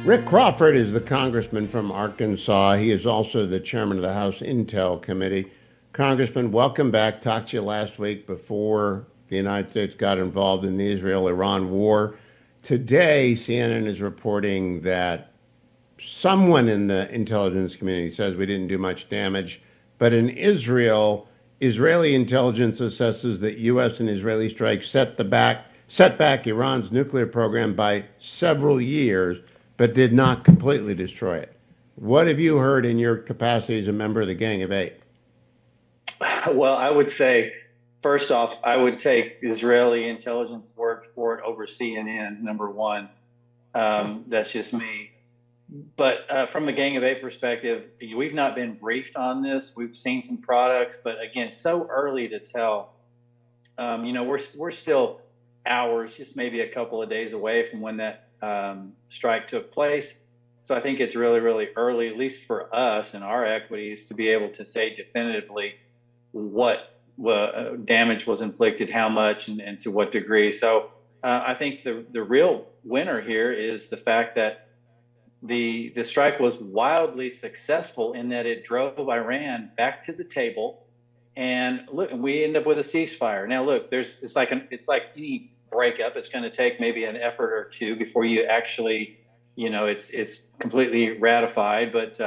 Rick Crawford is the congressman from Arkansas. He is also the chairman of the House Intel Committee. Congressman, welcome back. Talked to you last week before the United States got involved in the Israel-Iran war. Today, CNN is reporting that someone in the intelligence community says we didn't do much damage, but in Israel, Israeli intelligence assesses that U.S. and Israeli strikes set back Iran's nuclear program by several years, but did not completely destroy it. What have you heard in your capacity as a member of the Gang of Eight? Well, I would say, first off, I would take Israeli intelligence word for it over CNN, number one. That's just me. But from the Gang of Eight perspective, we've not been briefed on this. We've seen some products, but again, so early to tell. We're still hours, just maybe a couple of days away from when that strike took place. So I think it's really, really early, at least for us and our equities, to be able to say definitively what damage was inflicted, how much, and to what degree. So I think the real winner here is the fact that the strike was wildly successful in that it drove Iran back to the table, and look, and we end up with a ceasefire. Now, look, it's like any breakup. It's going to take maybe an effort or two before you actually, it's completely ratified, but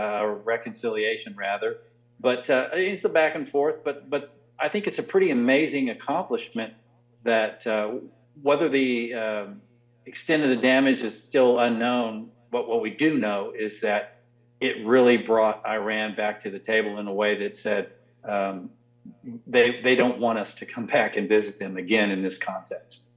reconciliation rather. But it's a back and forth. But I think it's a pretty amazing accomplishment that whether the extent of the damage is still unknown. But what we do know is that it really brought Iran back to the table in a way that said they don't want us to come back and visit them again in this context.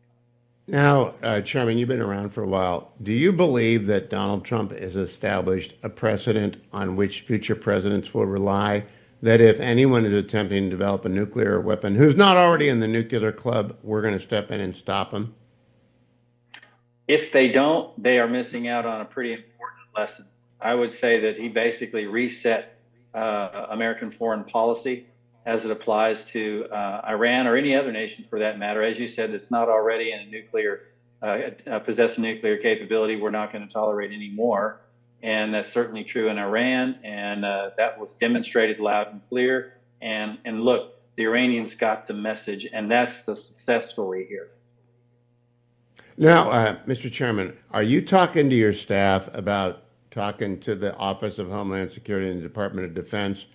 Now, Chairman, you've been around for a while. Do you believe that Donald Trump has established a precedent on which future presidents will rely? That if anyone is attempting to develop a nuclear weapon who's not already in the nuclear club, we're going to step in and stop them? If they don't, they are missing out on a pretty important lesson. I would say that he basically reset American foreign policy as it applies to Iran or any other nation for that matter. As you said, it's not already in a possessing nuclear capability. We're not going to tolerate any more. And that's certainly true in Iran. And that was demonstrated loud and clear. And look, the Iranians got the message, and that's the success story here. Now, Mr. Chairman, are you talking to your staff about talking to the Office of Homeland Security and the Department of Defense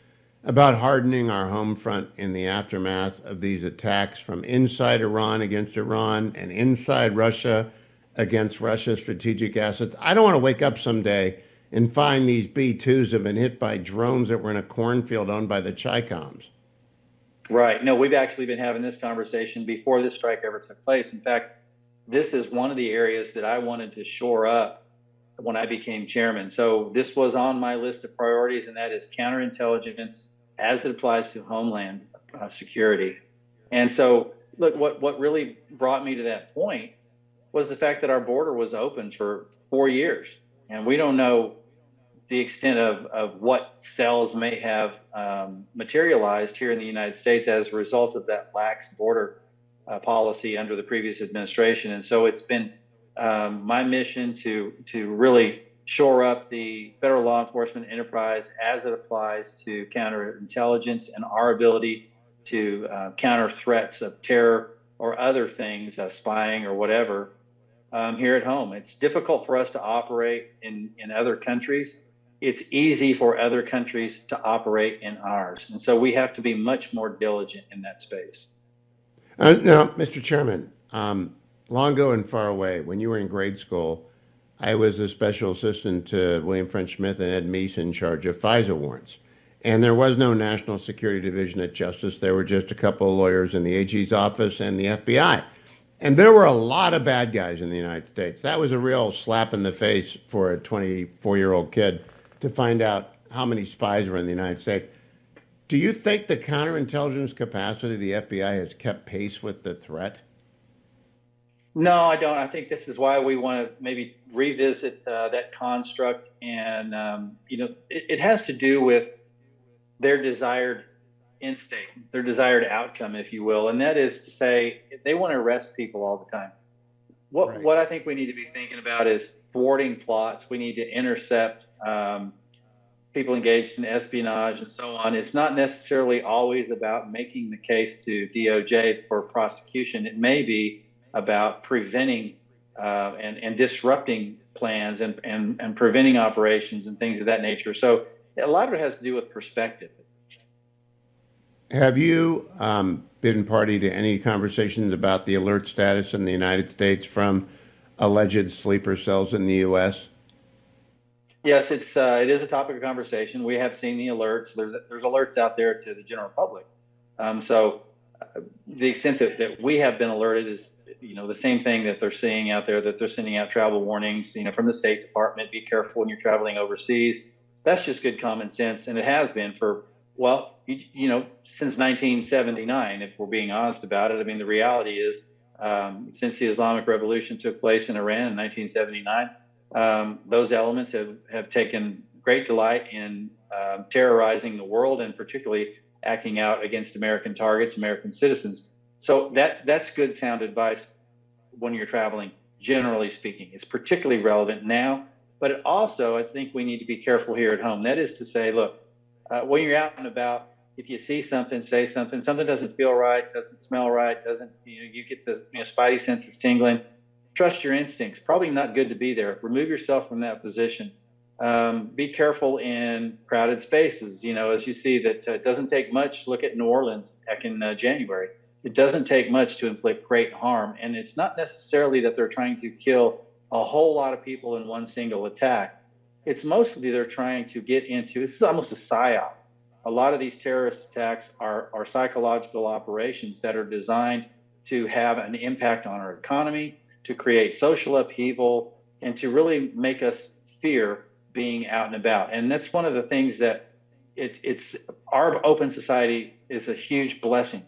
about hardening our home front in the aftermath of these attacks from inside Iran against Iran and inside Russia against Russia's strategic assets? I don't want to wake up someday and find these B-2s have been hit by drones that were in a cornfield owned by the Chicoms. Right. No, we've actually been having this conversation before this strike ever took place. In fact, this is one of the areas that I wanted to shore up when I became chairman. So this was on my list of priorities, and that is counterintelligence as it applies to homeland security. And so, look, what really brought me to that point was the fact that our border was open for 4 years, and we don't know the extent of what cells may have materialized here in the United States as a result of that lax border policy under the previous administration. And so it's been my mission to really shore up the federal law enforcement enterprise as it applies to counterintelligence and our ability to counter threats of terror or other things, spying or whatever, here at home. It's difficult for us to operate in other countries. It's easy for other countries to operate in ours. And so we have to be much more diligent in that space. Now, Mr. Chairman, long ago and far away, when you were in grade school, I was a special assistant to William French Smith and Ed Meese in charge of FISA warrants. And there was no National Security Division at Justice. There were just a couple of lawyers in the AG's office and the FBI. And there were a lot of bad guys in the United States. That was a real slap in the face for a 24-year-old kid to find out how many spies were in the United States. Do you think the counterintelligence capacity of the FBI has kept pace with the threat? No, I don't. I think this is why we want to maybe revisit that construct. And, it has to do with their desired instinct, their desired outcome, if you will. And that is to say, they want to arrest people all the time. What, Right. what I think we need to be thinking about is thwarting plots. We need to intercept people engaged in espionage and so on. It's not necessarily always about making the case to DOJ for prosecution. It may be about preventing and disrupting plans and preventing operations and things of that nature. So a lot of it has to do with perspective. Have you been party to any conversations about the alert status in the United States from alleged sleeper cells in the U.S.? Yes, it is a topic of conversation. We have seen the alerts. There's alerts out there to the general public. The extent that we have been alerted is, the same thing that they're seeing out there, that they're sending out travel warnings, from the State Department. Be careful when you're traveling overseas. That's just good common sense, and it has been for, well, since 1979, if we're being honest about it. I mean, the reality is, since the Islamic Revolution took place in Iran in 1979, those elements have taken great delight in terrorizing the world, and particularly acting out against American targets, American citizens. So that's good sound advice when you're traveling, generally speaking. It's particularly relevant now, but it also, I think we need to be careful here at home. That is to say, look, when you're out and about, if you see something, say something doesn't feel right, doesn't smell right, doesn't, you get the spidey senses tingling, trust your instincts. Probably not good to be there. Remove yourself from that position. Be careful in crowded spaces. As you see that it doesn't take much. Look at New Orleans back in January. It doesn't take much to inflict great harm. And it's not necessarily that they're trying to kill a whole lot of people in one single attack. It's mostly they're trying to get into, this is almost a psyop. A lot of these terrorist attacks are psychological operations that are designed to have an impact on our economy, to create social upheaval, and to really make us fear being out and about. And that's one of the things that it's our open society is a huge blessing,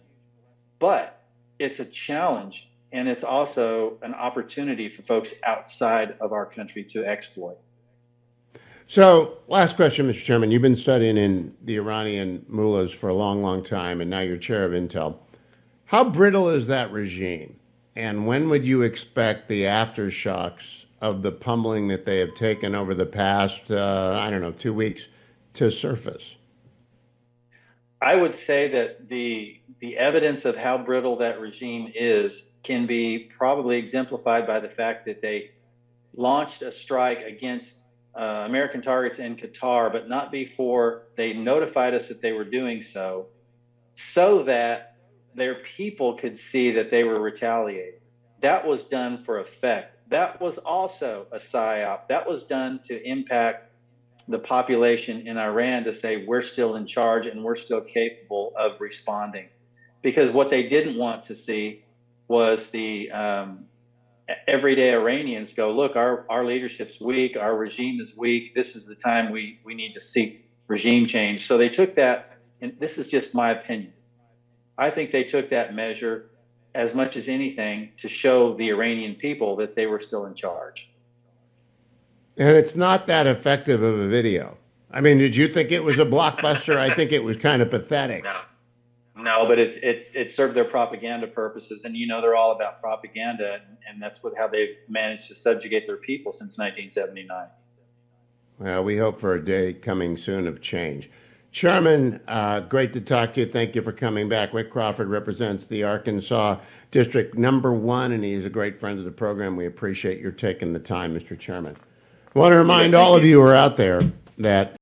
but it's a challenge, and it's also an opportunity for folks outside of our country to exploit. So, last question, Mr. Chairman. You've been studying in the Iranian mullahs for a long, long time, and now you're chair of Intel. How brittle is that regime? And when would you expect the aftershocks of the pummeling that they have taken over the past, 2 weeks to surface? I would say that the evidence of how brittle that regime is can be probably exemplified by the fact that they launched a strike against American targets in Qatar, but not before they notified us that they were doing so that their people could see that they were retaliating. That was done for effect. That was also a psyop. That was done to impact the population in Iran, to say we're still in charge and we're still capable of responding. Because what they didn't want to see was the everyday Iranians go, look, our leadership's weak, our regime is weak. This is the time we need to seek regime change. So they took that, and this is just my opinion. I think they took that measure as much as anything to show the Iranian people that they were still in charge. And it's not that effective of a video. I mean, did you think it was a blockbuster? I think it was kind of pathetic. No, but it served their propaganda purposes, and they're all about propaganda, and that's how they've managed to subjugate their people since 1979. Well, we hope for a day coming soon of change. Chairman, great to talk to you. Thank you for coming back. Rick Crawford represents the Arkansas District Number 1, and he's a great friend of the program. We appreciate your taking the time, Mr. Chairman. I want to remind all of you who are out there that